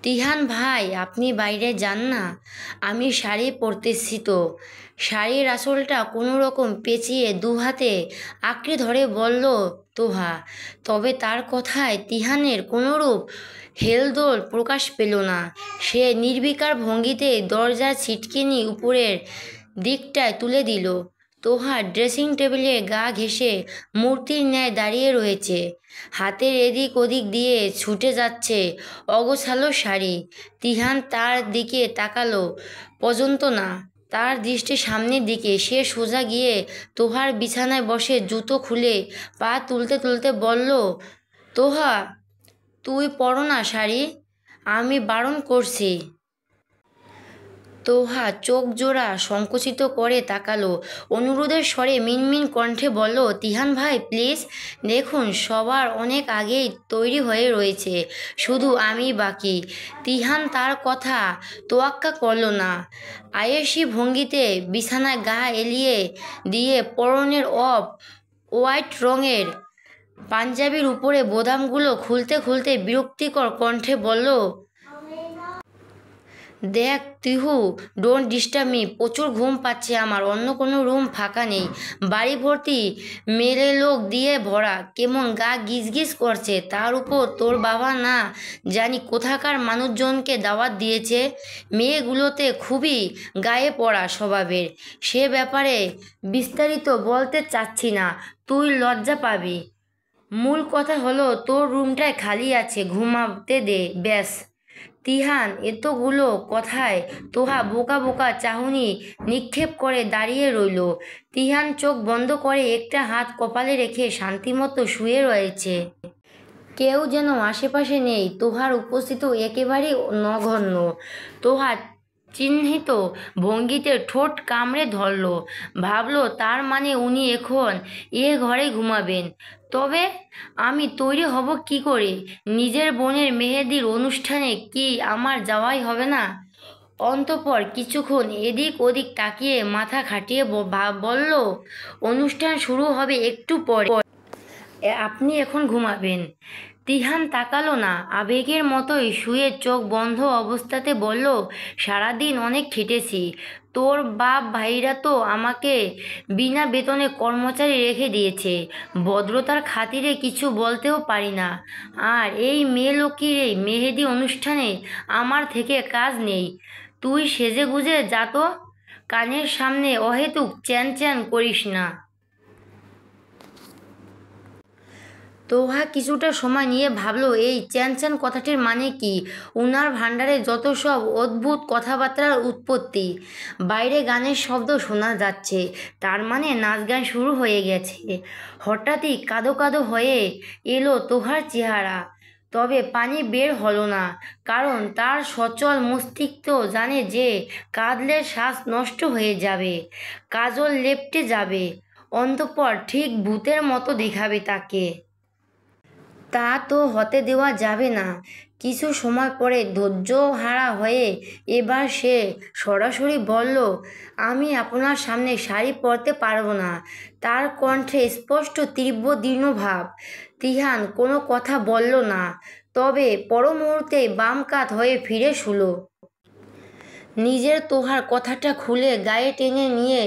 তিহান ভাই, আপনি বাইরে যান না। আমি শাড়ি পরতেছি তো। শাড়ির আঁচলটা কোনো রকম পেঁচিয়ে দু হাতে আঁকড়ে ধরে বলল তোহা। তবে তার কথায় তিহানের কোনোরূপ হেলদোল প্রকাশ পেল না। সে নির্বিকার ভঙ্গিতে দরজার ছিটকিনি উপরের দিকটায় তুলে দিল। তোহা ড্রেসিং টেবিলে গা ঘেঁষে মূর্তির ন্যায় দাঁড়িয়ে রয়েছে। হাতের এদিক ওদিক দিয়ে ছুটে যাচ্ছে অগোছালো শাড়ি। তিহান তার দিকে তাকালো পর্যন্ত না, তার দৃষ্টি সামনের দিকে। সে সোজা গিয়ে তোহার বিছানায় বসে জুতো খুলে পা তুলতে তুলতে বলল, তোহা, তুই পরো না শাড়ি, আমি বারণ করছি। তোহা চোখ জোড়া সংকুচিত করে তাকালো। অনুরোধের স্বরে মিনমিন কণ্ঠে বলল, তিহান ভাই প্লিজ, দেখুন সবার অনেক আগেই তৈরি হয়ে রয়েছে, শুধু আমি বাকি। তিহান তার কথা তোয়াক্কা করল না। আয়েশি ভঙ্গিতে বিছানায় গা এলিয়ে দিয়ে পরনের অফ হোয়াইট রঙের পাঞ্জাবির উপরে বোতামগুলো খুলতে খুলতে বিরক্তিকর কণ্ঠে বলল, দেখ তিহু, ডোন্ট ডিস্টার্ব মি, প্রচুর ঘুম পাচ্ছে আমার, অন্য কোনো রুম ফাঁকা নেই। বাড়ি ভর্তি মেলে লোক দিয়ে ভরা, কেমন গা গিজগিজ করছে। তার উপর তোর বাবা না জানি কোথাকার মানুষজনকে দাওয়াত দিয়েছে। মেয়েগুলোতে খুবই গায়ে পড়া স্বভাবের, সে ব্যাপারে বিস্তারিত বলতে চাচ্ছি না, তুই লজ্জা পাবি। মূল কথা হলো তোর রুমটায় খালি আছে, ঘুমাতে দে ব্যাস। তিহান এতগুলো কথায় তোহা বোকা বোকা চাহনি নিক্ষেপ করে দাঁড়িয়ে রইল। তিহান চোখ বন্ধ করে একটা হাত কপালে রেখে শান্তিমতো শুয়ে রয়েছে। কেউ যেন আশেপাশে নেই। তোহার উপস্থিত একেবারেই নগণ্য। তোহা চিহ্নিত ভঙ্গিতে ঠোঁট কামড়ে ধরল। ভাবল তার মানে উনি এখন এ ঘরে ঘুমাবেন। তবে আমি তৈরি হব কি করে? নিজের বোনের মেহেদির অনুষ্ঠানে কি আমার যাওয়াই হবে না? অন্তঃপর কিছুক্ষণ এদিক ওদিক তাকিয়ে মাথা খাটিয়ে বলল, অনুষ্ঠান শুরু হবে একটু পরে, আপনি এখন ঘুমাবেন। তিহান তাকালো না, আবেগের মতোই শুয়ে চোখ বন্ধ অবস্থাতে বলল, সারাদিন অনেক খেটেছি। তোর বাপ ভাইরা তো আমাকে বিনা বেতনে কর্মচারী রেখে দিয়েছে। ভদ্রতার খাতিরে কিছু বলতেও পারি না। আর এই মেয়ে লোকের এই মেহেদি অনুষ্ঠানে আমার থেকে কাজ নেই। তুই সেজেগুজে যা তো, কানের সামনে অহেতুক চ্যান চ্যান করিস না। তোহা কিছুটা সময় নিয়ে ভাবল এই চ্যান কথাটির মানে কি। উনার ভাণ্ডারে যত সব অদ্ভুত কথাবার্তার উৎপত্তি। বাইরে গানের শব্দ শোনা যাচ্ছে, তার মানে নাচ গান শুরু হয়ে গেছে। হঠাৎই কাঁদো কাঁদো হয়ে এলো তোহার চেহারা। তবে পানি বের হলো না, কারণ তার সচল মস্তিষ্ক জানে যে কাঁদলে শ্বাস নষ্ট হয়ে যাবে, কাজল লেপ্টে যাবে, অন্তঃপর ঠিক ভূতের মতো দেখাবে তাকে। তা তো হতে দেওয়া যাবে না। কিছু সময় পরে ধৈর্যহারা হয়ে এবার সে সরাসরি বলল, আমি আপনার সামনে শাড়ি পরতে পারবো না। তার কণ্ঠে স্পষ্ট তীব্র দীর্ণভাব। তিহান কোনো কথা বলল না, তবে পর মুহূর্তে বাম কাত হয়ে ফিরে শুল। নিজের তোহার কথাটা খুলে গায়ে টেনে নিয়ে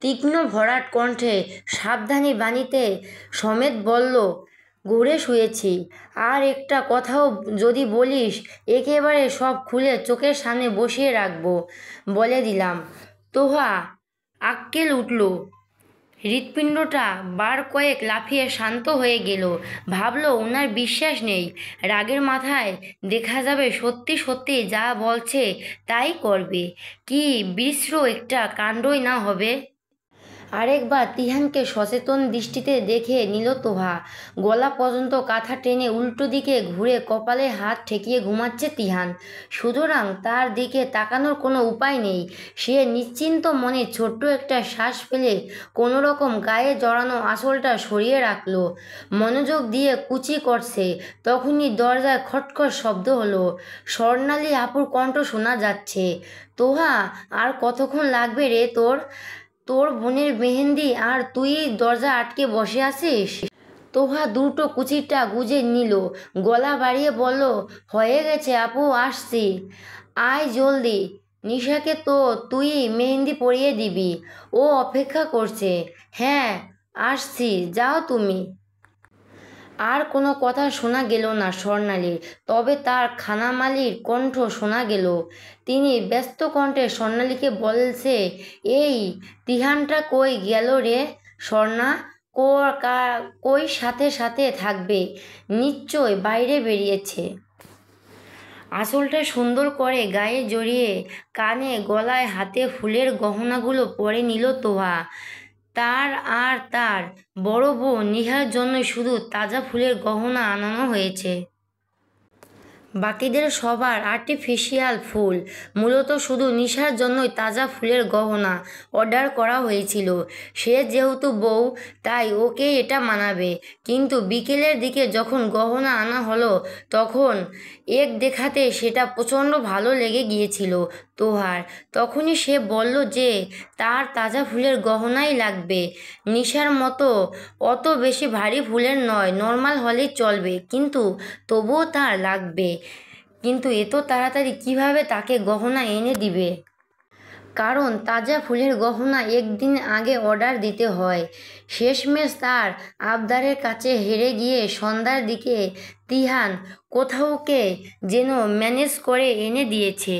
তীক্ষ্ণ ভরাট কণ্ঠে সাবধানী বাণীতে সমেত বলল, ঘুরে শুয়েছি। আর একটা কথাও যদি বলিস, একেবারে সব খুলে চোখের সামনে বসিয়ে রাখবো, বলে দিলাম। তোহা আক্কেল উঠল। হৃৎপিণ্ডটা বার কয়েক লাফিয়ে শান্ত হয়ে গেল। ভাবল ওনার বিশ্বাস নেই, রাগের মাথায় দেখা যাবে সত্যি সত্যি যা বলছে তাই করবে। কি বিশ্র একটা কাণ্ডই না হবে। আরেকবার তিহানকে সচেতন দৃষ্টিতে দেখে নিল তোহা। গলা পর্যন্ত কাঁথা টেনে উল্টো দিকে ঘুরে কপালে হাত ঠেকিয়ে ঘুমাচ্ছে তিহান। সুতরাং তার দিকে তাকানোর কোনো উপায় নেই। সে নিশ্চিন্ত মনে ছোট্ট একটা শ্বাস ফেলে কোনো রকম গায়ে জড়ানো আঁচলটা সরিয়ে রাখল। মনোযোগ দিয়ে কুচি করছে, তখনই দরজায় খটখট শব্দ হলো। স্বর্ণালী আপুর কণ্ঠ শোনা যাচ্ছে। তোহা, আর কতক্ষণ লাগবে রে তোর? তোর বোনের মেহেন্দি আর তুই দরজা আটকে বসে আছিস? তোহা দুটো কুচিটা গুজে নিল, গলা বাড়িয়ে বলল, হয়ে গেছে আপু, আসছি। আয় জলদি, নিশাকে তো তুই মেহেন্দি পরিয়ে দিবি, ও অপেক্ষা করছে। হ্যাঁ আসছি, যাও তুমি। আর কোনো কথা শোনা গেল না স্বর্ণালীর, তবে তার খানামালির কণ্ঠ শোনা গেল। তিনি ব্যস্ত কণ্ঠে স্বর্ণালীকে বলছে, এই তিহানটা কই গেল রে স্বর্ণা? কই সাথে সাথে থাকবে, নিশ্চয় বাইরে বেরিয়েছে। আঁচলটা সুন্দর করে গায়ে জড়িয়ে কানে গলায় হাতে ফুলের গহনাগুলো পরে নিল তোহা। তার আর তার বড় বউ নিহার জন্য শুধু তাজা ফুলের গহনা আনানো হয়েছে। বাকিদের সবার আর্টিফিশিয়াল ফুল, মূলত শুধু নিশার জন্যই তাজা ফুলের গহনা অর্ডার করা হয়েছিল। সে যেহেতু বউ, তাই ওকে এটা মানাবে। কিন্তু বিকেলের দিকে যখন গহনা আনা হলো, তখন এক দেখাতে সেটা প্রচণ্ড ভালো লেগে গিয়েছিল তোহার। তখনই সে বলল যে তার তাজা ফুলের গহনাই লাগবে। নিশার মতো অত বেশি ভারী ফুলের নয়, নর্মাল হলেই চলবে, কিন্তু তবুও তার লাগবে। কিন্তু এত তাড়াতাড়ি কিভাবে তাকে গহনা এনে দিবে? কারণ তাজা ফুলের গহনা একদিন আগে অর্ডার দিতে হয়। শেষমেশ তার আবদারের কাছে হেরে গিয়ে সন্ধ্যার দিকে তিহান কোথাওকে যেন ম্যানেজ করে এনে দিয়েছে।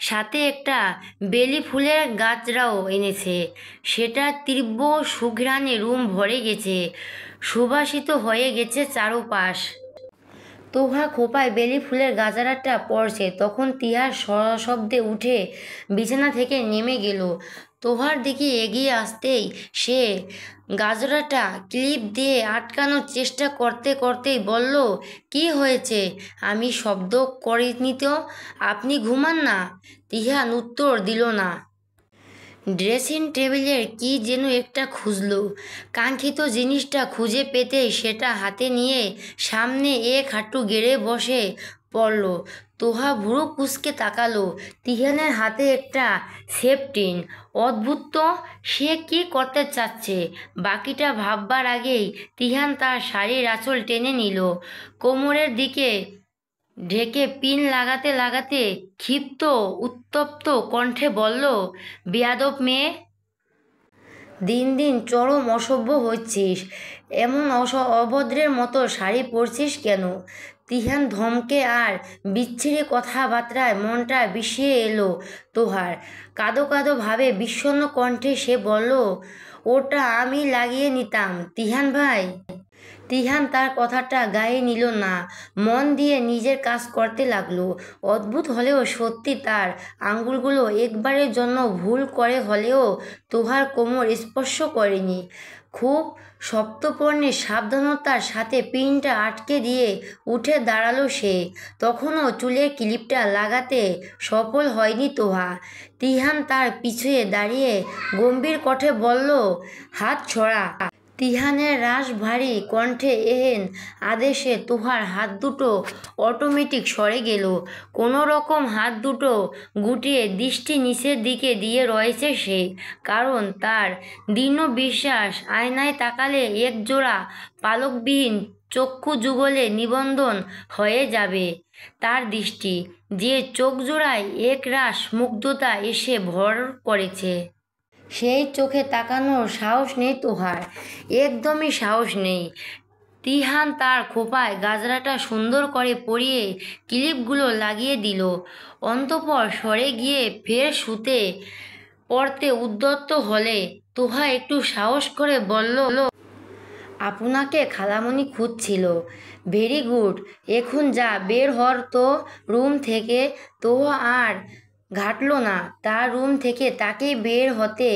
সাথে একটা বেলি ফুলের গাছরাও এনেছে। সেটা তীব্র সুঘ্রাণে রুম ভরে গেছে, সুবাসিত হয়ে গেছে চারুপাশ। তোহা খোঁপায় বেলি ফুলের গাজরাটা পড়ছে, তখন তিহার সশব্দে উঠে বিছানা থেকে নেমে গেল। তোহার দিকে এগিয়ে আসতেই সে গাজরাটা ক্লিপ দিয়ে আটকানোর চেষ্টা করতে করতেই বলল, কি হয়েছে? আমি শব্দ করিনি তো, আপনি ঘুমান না? তিহান উত্তর দিল না। ড্রেসিং টেবিলের কি যেন একটা খুঁজল, কাঙ্ক্ষিত জিনিসটা খুঁজে পেতেই সেটা হাতে নিয়ে সামনে এক হাঁটু গেড়ে বসে পড়ল। তোহা ভুরু কুঁচকে তাকালো। তিহানের হাতে একটা সেফটিন। অদ্ভুত তো, সে কি করতে চাচ্ছে? বাকিটা ভাববার আগেই তিহান তার শাড়ির আঁচল টেনে নিল, কোমরের দিকে ঢেকে পিন লাগাতে লাগাতে ক্ষিপ্ত উত্তপ্ত কণ্ঠে বলল, বেয়াদব মেয়ে, দিন দিন চরম অসভ্য হচ্ছিস। এমন অভদ্রের মতো শাড়ি পরছিস কেন? তিহান ধমকে আর বিচ্ছিরি কথাবার্তায় মনটা বিষিয়ে এলো তোহার। কাঁদো কাঁদো ভাবে বিষণ্ণ কণ্ঠে সে বলল, ওটা আমি লাগিয়ে নিতাম তিহান ভাই। তিহান তার কথাটা গায়ে নিল না, মন দিয়ে নিজের কাজ করতে লাগলো। অদ্ভুত হলেও সত্যি, তার আঙ্গুলগুলো একবারের জন্য ভুল করে হলেও তোহার কোমর স্পর্শ করেনি। খুব সপ্তপর্ণে সাবধানতার সাথে পিনটা আটকে দিয়ে উঠে দাঁড়ালো সে। তখনও চুলের ক্লিপটা লাগাতে সফল হয়নি তোহা। তিহান তার পিছুয়ে দাঁড়িয়ে গম্ভীর কণ্ঠে বলল, হাত ছড়া। তিহানের রাশভারী কণ্ঠে এহেন আদেশে তোহার হাত দুটো অটোমেটিক সরে গেল। কোনো রকম হাত দুটো গুটিয়ে দৃষ্টি নিচের দিকে দিয়ে রয়েছে সে, কারণ তার দৃঢ় বিশ্বাস আয়নায় তাকালে একজোড়া পালকবিহীন চক্ষু যুগলে নিবন্ধন হয়ে যাবে তার দৃষ্টি। যে চোখ জোড়ায় একরাশ মুগ্ধতা এসে ভর করেছে, সেই চোখে তাকানোর সাহস নেই তোহার, একদমই সাহস নেই। তিহান তার খোঁপায় গাজরাটা সুন্দর করে পরিয়ে ক্লিপগুলো লাগিয়ে দিল। অন্তঃপর সরে গিয়ে ফের শুতে পড়তে উদ্যত হলে তোহা একটু সাহস করে বলল, আপনাকে খালামণি খুঁজছিল। ভেরি গুড, এখন যা, বের হর তো রুম থেকে। তোহা আর ঘাটল না, তার রুম থেকে তাকে বের হতে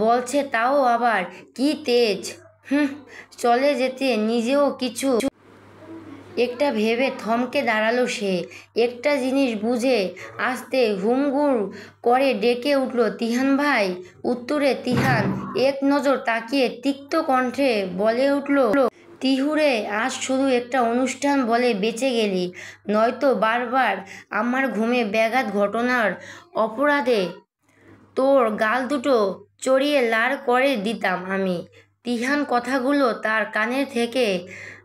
বলছে, তাও আবার কি তেজ। চলে যেতে নিজেও কিছু একটা ভেবে থমকে দাঁড়ালো সে। একটা জিনিস বুঝে আসতে হুমগুড় করে ডেকে উঠল, তিহান ভাই। উত্তরে তিহান এক নজর তাকিয়ে তিক্ত কণ্ঠে বলে উঠল, তিহুরে, আজ শুধু একটা অনুষ্ঠান বলে বেঁচে গেলি, নয়তো বারবার আমার ঘুমে ব্যাঘাত ঘটনার অপরাধে তোর গাল দুটো চড়িয়ে লাল করে দিতাম আমি। তিহান কথাগুলো তার কানের থেকে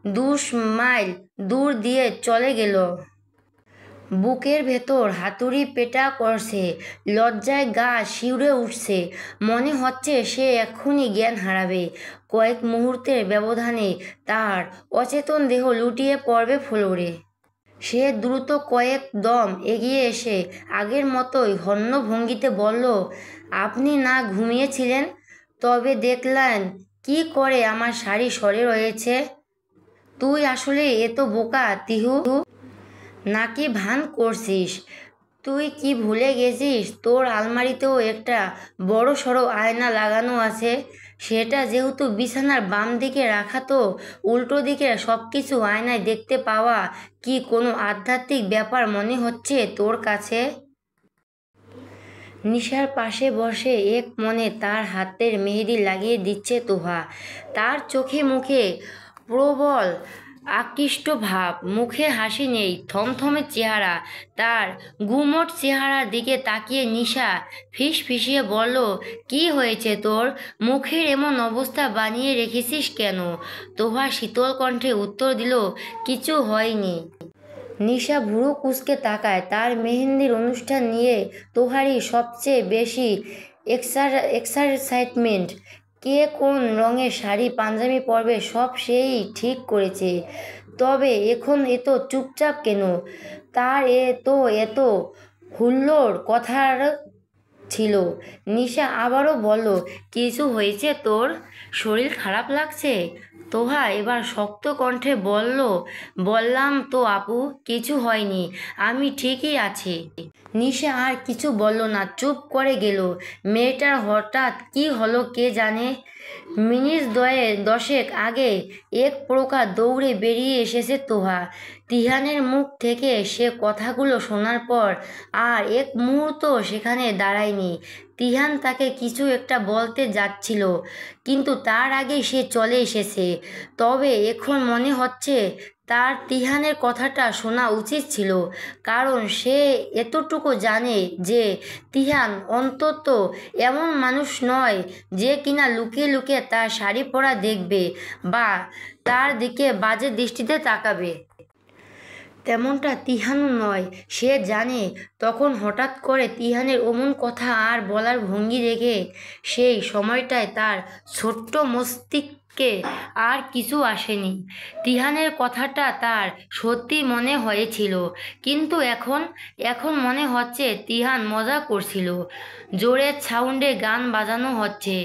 2 মাইল দূর দিয়ে চলে গেল। বুকের ভেতর হাতুড়ি পেটা করছে, লজ্জায় গা শিউরে উঠছে, মনে হচ্ছে সে এক্ষুনি জ্ঞান হারাবে। কয়েক মুহূর্তের ব্যবধানে তার অচেতন দেহ লুটিয়ে পড়বে ফ্লোরে। সে দ্রুত কয়েক দম এগিয়ে এসে আগের মতোই হন্য ভঙ্গিতে বলল, আপনি না ঘুমিয়েছিলেন? তবে দেখলেন কি করে আমার শাড়ি সরে রয়েছে? তুই আসলে এত বোকা তিহু, নাকি ভান করছিস? তুই কি ভুলে গেছিস তোর আলমারিতেও একটা বড় সড়ো আয়না লাগানো আছে? সেটা যেহেতু বিছানার বাম দিকে রাখা, তো উল্টো দিকে সব কিছু আয়নায় দেখতে পাওয়া কি কোনো আধ্যাত্মিক ব্যাপার মনে হচ্ছে তোর কাছে? নিশার পাশে বসে এক মনে তার হাতের মেহেদি লাগিয়ে দিচ্ছে তোহা। তার চোখে মুখে প্রবল আকৃষ্ট ভাব, মুখে হাসি নেই, থমথমে চেহারা। তার গুমোট চেহারার দিকে তাকিয়ে নিশা ফিসফিসিয়ে বলল, কি হয়েছে তোর? মুখের এমন অবস্থা বানিয়ে রেখেছিস কেন? তোহা শীতল কণ্ঠে উত্তর দিল, কিছু হয়নি। নিশা ভুরু কুঁচকে তাকায়। তার মেহেন্দির অনুষ্ঠান নিয়ে তোহারই সবচেয়ে বেশি এক্সাইটমেন্ট। কে কোন রঙের শাড়ি পাঞ্জাবি পরবে সব সেই ঠিক করেছে। তবে এখন এত চুপচাপ কেন? তার এত হুল্লোড় কথার ছিল। নিশা আবারও বলল, কিছু হয়েছে তোর? শরীর খারাপ লাগছে? তোহা এবার শক্ত কণ্ঠে বলল, বললাম তো আপু, কিছু হয়নি, আমি ঠিকই আছি। নিশা আর কিছু বলল না, চুপ করে গেল। মেয়েটার হঠাৎ কি হলো কে জানে। মিনিট দশেক আগে এক প্রকার দৌড়ে বেরিয়ে এসেছে তোহা। তিহানের মুখ থেকে সে কথাগুলো শোনার পর আর এক মুহূর্ত সেখানে দাঁড়ায়নি। তিহান তাকে কিছু একটা বলতে যাচ্ছিল, কিন্তু তার আগে সে চলে এসেছে। তবে এখন মনে হচ্ছে তার তিহানের কথাটা শোনা উচিত ছিল, কারণ সে এতটুকু জানে যে তিহান অন্তত এমন মানুষ নয় যে কিনা লুকিয়ে লুকিয়ে তার শাড়ি পরা দেখবে বা তার দিকে বাজে দৃষ্টিতে তাকাবে। তেমনটা তিহানও নয়। সে জানে তখন হঠাৎ করে তিহানের অমন কথা আর বলার ভঙ্গি দেখে সেই সময়টায় তার ছোট্ট মস্তিষ্কে আর কিছু আসেনি। তিহানের কথাটা তার সত্যি মনে হয়েছিল, কিন্তু এখন মনে হচ্ছে তিহান মজা করছিল। জোরে সাউন্ডে গান বাজানো হচ্ছে।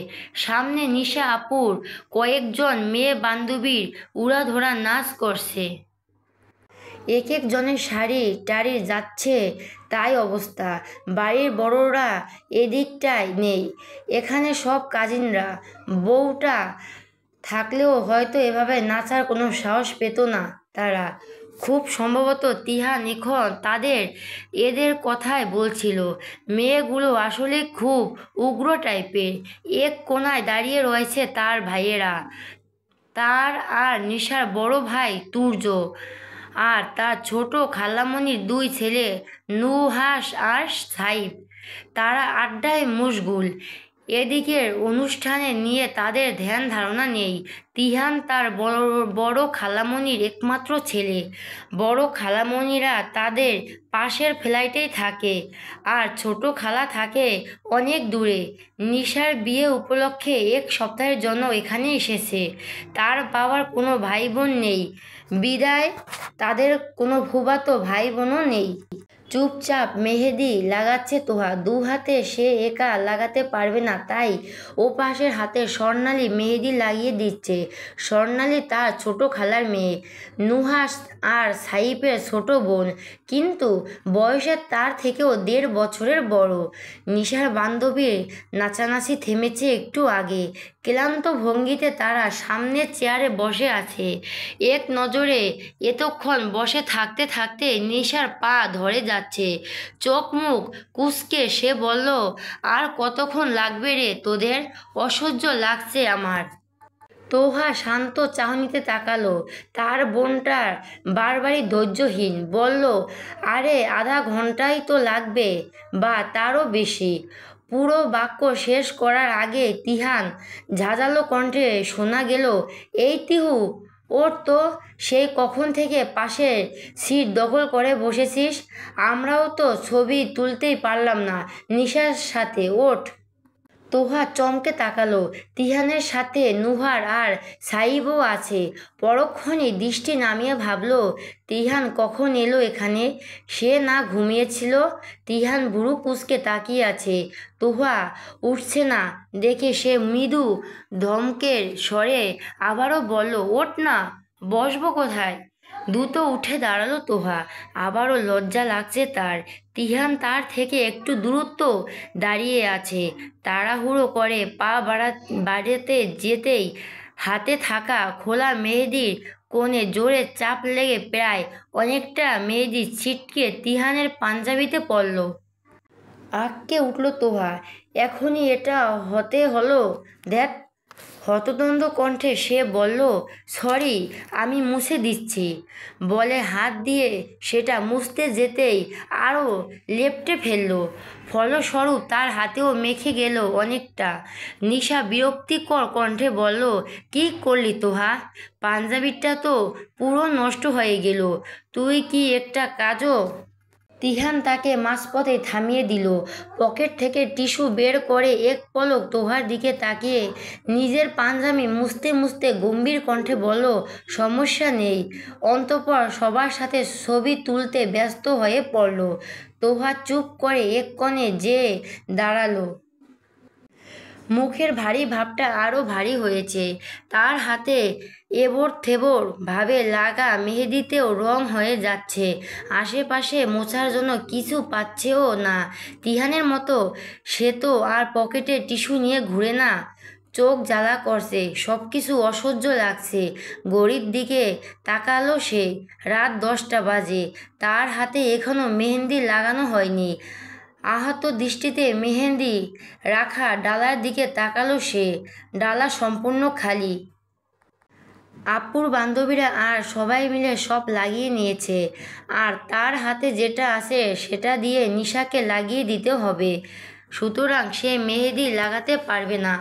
সামনে নিশা আপুর কয়েকজন মেয়ে বান্ধবীর উড়াধরা নাচ করছে। এক একজনের শাড়ি টাড়ি যাচ্ছে, তাই অবস্থা। বাড়ির বড়রা এদিকটায় নেই, এখানে সব কাজিনরা। বউটা থাকলেও হয়তো এভাবে নাচার কোনো সাহস পেত না তারা। খুব সম্ভবত তিহান এখন এদের কথাই বলছিল। মেয়েগুলো আসলে খুব উগ্র টাইপের। এক কোনায় দাঁড়িয়ে রয়েছে তার ভাইয়েরা, তার আর নিশার বড় ভাই তুর্য, আর তার ছোট খালামণির 2 ছেলে নুহাস আর সাইফ। তারা আড্ডায় মশগুল। এদিকের অনুষ্ঠানে নিয়ে তাদের ধ্যান ধারণা নেই। তিহান তার বড় খালামণির একমাত্র ছেলে। বড় খালামণিরা তাদের পাশের ফ্ল্যাটেই থাকে, আর ছোট খালা থাকে অনেক দূরে। নিশার বিয়ে উপলক্ষে 1 সপ্তাহের জন্য এখানে এসেছে। তার বাবার কোনো ভাই বোন নেই বিদায় তাদের কোনো ফুফাতো ভাই বোনও নেই। চুপচাপ মেহেদি লাগাচ্ছে তোহা। 2 হাতে সে একা লাগাতে পারবে না, তাই ও পাশের হাতে স্বর্ণালী মেহেদি লাগিয়ে দিচ্ছে। স্বর্ণালী তার ছোট খালার মেয়ে, নুহাস আর সাইফের ছোট বোন, কিন্তু বয়সে তার থেকেও 1.5 বছরের বড়। নিশার বান্ধবীর নাচানাচি থেমেছে একটু আগে। ক্লান্ত ভঙ্গিতে তারা সামনের চেয়ারে বসে আছে। এক নজরে এতক্ষণ বসে থাকতে থাকতে নিশার পা ধরে যাচ্ছে। চোখ মুখ কুঁচকে সে বলল, আর কতক্ষণ লাগবে রে তোদের? অসহ্য লাগছে আমার। তোহা শান্ত চাহনিতে তাকালো। তার বোনটার বারবারই ধৈর্যহীন বলল, আরে আধা ঘন্টাই তো লাগবে, বা তারও বেশি। পুরো বাক্য শেষ করার আগে তিহান ঝাঁঝালো কণ্ঠে শোনা গেল, এই তিহু, ওর তো সেই কখন থেকে পাশের সিট দখল করে বসেছিস। আমরাও তো ছবি তুলতেই পারলাম না নিশার সাথে, ওঠ। তোহা চমকে তাকালো। তিহানের সাথে নুহার আর সাইবও আছে। পরক্ষণে দৃষ্টি নামিয়ে ভাবলো, তিহান কখন এলো এখানে? সে না ঘুমিয়েছিল? তিহান ভুরু কুঁচকে তাকিয়ে আছে। তোহা উঠছে না দেখে সে মৃদু ধমকের স্বরে আবারও বলল, ওঠ না, বসবো কোথায়? দ্রুত উঠে দাঁড়ালো তোহা। আবারও লজ্জা লাগছে তার। তিহান তার থেকে একটু দূরত্ব দাঁড়িয়ে আছে। তাড়াহুড়ো করে পা বাড়াতে যেতেই হাতে থাকা খোলা মেহেদির কোণে জোরে চাপ লেগে প্রায় অনেকটা মেহেদি ছিটকে তিহানের পাঞ্জাবিতে পড়ল। আঁতকে উঠল তোহা। এখনই এটা হতে হলো? দেখ। হতদন্ত কণ্ঠে সে বলল, সরি, আমি মুছে দিচ্ছি। বলে হাত দিয়ে সেটা মুছতে যেতেই আরও লেপ্টে ফেলল। ফলস্বরূপ তার হাতেও মেখে গেল অনেকটা। নিশা বিরক্তিকর কণ্ঠে বলল, কি করলি তোহা? পাঞ্জাবিটা তো পুরো নষ্ট হয়ে গেল। তুই কি একটা কাজও? তিহান তাকে মাঝপথে থামিয়ে দিল। পকেট থেকে টিস্যু বের করে এক পলক তোহার দিকে তাকিয়ে নিজের পাঞ্জাবি মুছতে মুছতে গম্ভীর কণ্ঠে বলল, সমস্যা নেই। অন্তঃপর সবার সাথে ছবি তুলতে ব্যস্ত হয়ে পড়ল। তোহা চুপ করে এক কোণে যেয়ে দাঁড়ালো। মুখের ভারী ভাবটা আরও ভারী হয়েছে। তার হাতে এবড় থেবড় ভাবে লাগা মেহেদিতেও রং হয়ে যাচ্ছে। আশেপাশে মোছার জন্য কিছু পাচ্ছেও না। তিহানের মতো সে তো আর পকেটে টিস্যু নিয়ে ঘুরে না। চোখ জ্বালা করছে, সব কিছু অসহ্য লাগছে। ঘড়ির দিকে তাকালো সে। রাত 10টা বাজে। তার হাতে এখনও মেহেন্দি লাগানো হয়নি। আহত দৃষ্টিতে মেহেন্দি রাখা ডালার দিকে তাকালো সে। ডালা সম্পূর্ণ খালি। আপুর বান্ধবীরা আর সবাই মিলে সব লাগিয়ে নিয়েছে। আর তার হাতে যেটা আছে সেটা দিয়ে নিশাকে লাগিয়ে দিতে হবে। সুতরাং সে মেহেদি লাগাতে পারবে না।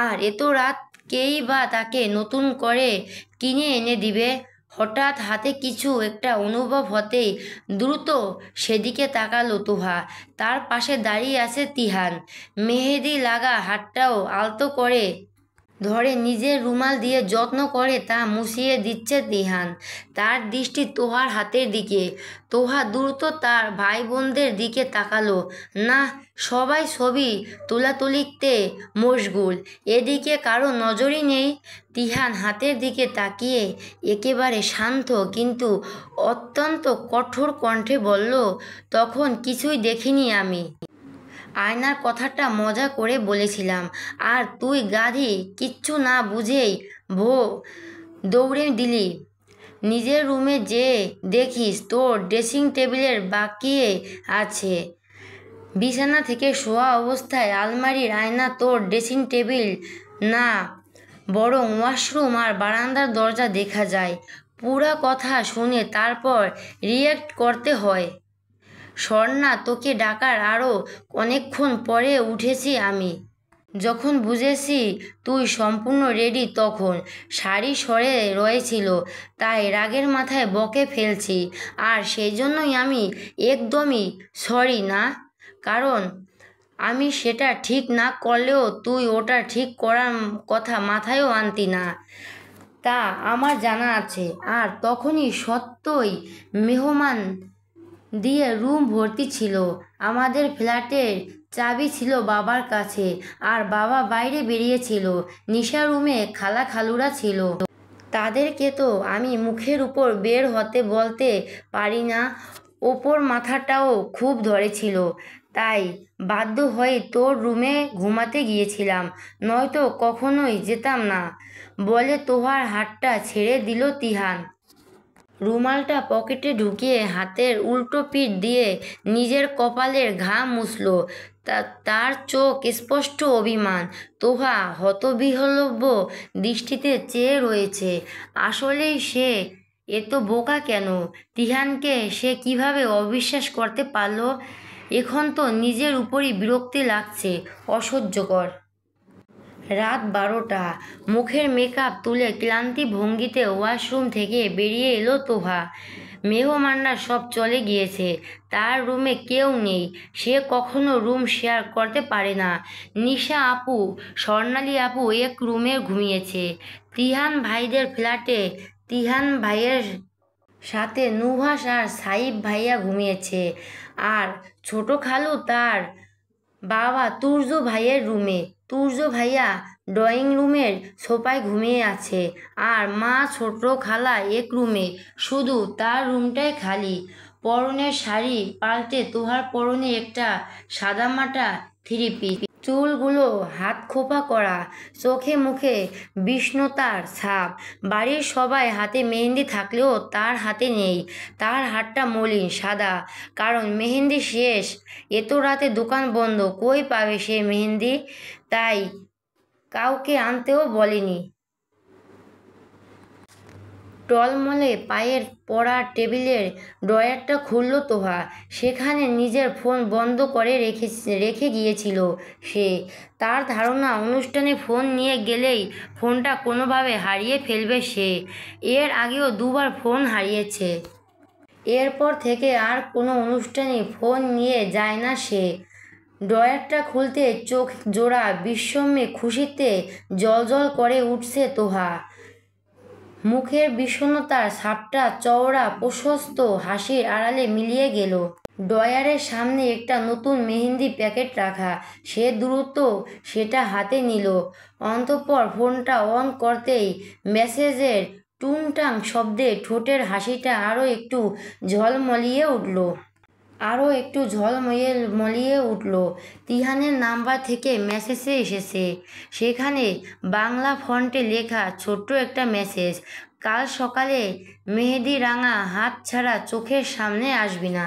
আর এত রাত কেই বা তাকে নতুন করে কিনে এনে দিবে? হঠাৎ হাতে কিছু একটা অনুভব হতেই দ্রুত সেদিকে তাকালো তোহা। তার পাশে দাঁড়িয়ে আছে তিহান। মেহেদি লাগা হাতটাও আলতো করে ধরে নিজের রুমাল দিয়ে যত্ন করে তা মুছিয়ে দিচ্ছে তিহান। তার দৃষ্টি তোহার হাতের দিকে। তোহা দ্রুত তার ভাই বোনদের দিকে তাকালো। না, সবাই ছবি তোলাতুলিতে মশগুল। এদিকে কারো নজরই নেই। তিহান হাতের দিকে তাকিয়ে একেবারে শান্ত কিন্তু অত্যন্ত কঠোর কণ্ঠে বলল, তখন কিছুই দেখিনি আমি। আয়নার কথাটা মজা করে বলেছিলাম। আর তুই গাধি, কিচ্ছু না বুঝেই দৌড়ে দিলি। নিজের রুমে যেয়ে দেখিস তোর ড্রেসিং টেবিলের বাকিয়ে আছে। বিছানা থেকে শোয়া অবস্থায় আলমারির আয়না তোর ড্রেসিং টেবিল না, বরং ওয়াশরুম আর বারান্দার দরজা দেখা যায়। পুরা কথা শুনে তারপর রিয়্যাক্ট করতে হয়। স্বর্ণা, তোকে ডাকার আরও অনেকক্ষণ পরে উঠেছি আমি। যখন বুঝেছি তুই সম্পূর্ণ রেডি তখন শাড়ি সরে রয়েছিল, তাই রাগের মাথায় বকে ফেলছি। আর সেই জন্যই আমি একদমই সরি না। কারণ আমি সেটা ঠিক না করলেও তুই ওটা ঠিক করার কথা মাথায়ও আনতি না, তা আমার জানা আছে। আর তখনই সত্যই মেহমান দিয়ে রুম ভর্তি ছিল। আমাদের ফ্ল্যাটের চাবি ছিল বাবার কাছে, আর বাবা বাইরে বেরিয়েছিল। নিশা রুমে খালা খালুরা ছিল। তাদেরকে তো আমি মুখের উপর বের হতে বলতে পারি না। ওপর মাথাটাও খুব ধরেছিল, তাই বাধ্য হয়ে তোর রুমে ঘুমাতে গিয়েছিলাম, নয়তো কখনোই যেতাম না। বলে তোহার হাতটা ছেড়ে দিল তিহান। রুমালটা পকেটে ঢুকিয়ে হাতের উল্টো পিঠ দিয়ে নিজের কপালের ঘাম মুছল। তার চোখ স্পষ্ট অভিমান। তোহা হতবিহ্বল দৃষ্টিতে চেয়ে রয়েছে। আসলেই সে এত বোকা কেন? তিহানকে সে কিভাবে অবিশ্বাস করতে পারল? এখন তো নিজের উপরই বিরক্তি লাগছে। অসহ্যকর। রাত 12টা। মুখের মেকআপ তুলে ক্লান্তি ভঙ্গিতে ওয়াশরুম থেকে বেরিয়ে এলো তোহা। মেহমানরা সব চলে গিয়েছে, তার রুমে কেউ নেই। সে কখনো রুম শেয়ার করতে পারে না। নিশা আপু, স্বর্ণালী আপু এক রুমে ঘুমিয়েছে। তিহান ভাইদের ফ্ল্যাটে তিহান ভাইয়ের সাথে নুহাস আর সাইব ভাইয়া ঘুমিয়েছে। আর ছোট খালু তার বাবা তুর্য ভাইয়ের রুমে। তুর্য ভাইয়া ড্রয়িং রুমের সোফায় ঘুমিয়ে আছে। আর মা ছোট খালা এক রুমে, শুধু তার রুমটাই খালি। পরনের শাড়ি পাল্টে তোহার পরনে একটা সাদামাটা থ্রি পিস, চুলগুলো হাত খোপা করা, চোখে মুখে বিষণ্ণতার ছাপ। বাড়ির সবাই হাতে মেহেন্দি থাকলেও তার হাতে নেই। তার হাতটা মলিন সাদা, কারণ মেহেন্দি শেষ। এত রাতে দোকান বন্ধ, কই পাবে সে মেহেন্দি? তাই কাউকে আনতেও বলেনি। টলমলে পায়ের পড়া টেবিলের ড্রয়ারটা খুলল তোহা। সেখানে নিজের ফোন বন্ধ করে রেখে গিয়েছিল সে। তার ধারণা অনুষ্ঠানে ফোন নিয়ে গেলেই ফোনটা কোনোভাবে হারিয়ে ফেলবে সে। এর আগেও দুবার ফোন হারিয়েছে। এরপর থেকে আর কোনো অনুষ্ঠানে ফোন নিয়ে যায় না সে। ড্রয়ারটা খুলতে চোখ জোড়া বিস্ময়ে খুশিতে জ্বলজ্বল করে উঠছে তোহা। মুখের বিষণ্ণতার ছাপটা চওড়া প্রশস্ত হাসির আড়ালে মিলিয়ে গেল। ড্রয়ারের সামনে একটা নতুন মেহেন্দি প্যাকেট রাখা। সে দ্রুত সেটা হাতে নিল। অতঃপর ফোনটা অন করতেই মেসেজের টুংটাং শব্দে ঠোঁটের হাসিটা আরও একটু ঝলমলিয়ে উঠল। তিহানের নাম্বার থেকে মেসেজে এসেছে। সেখানে বাংলা ফন্টে লেখা ছোট্ট একটা মেসেজ, কাল সকালে মেহেদি রাঙা হাত ছাড়া চোখের সামনে আসবি না।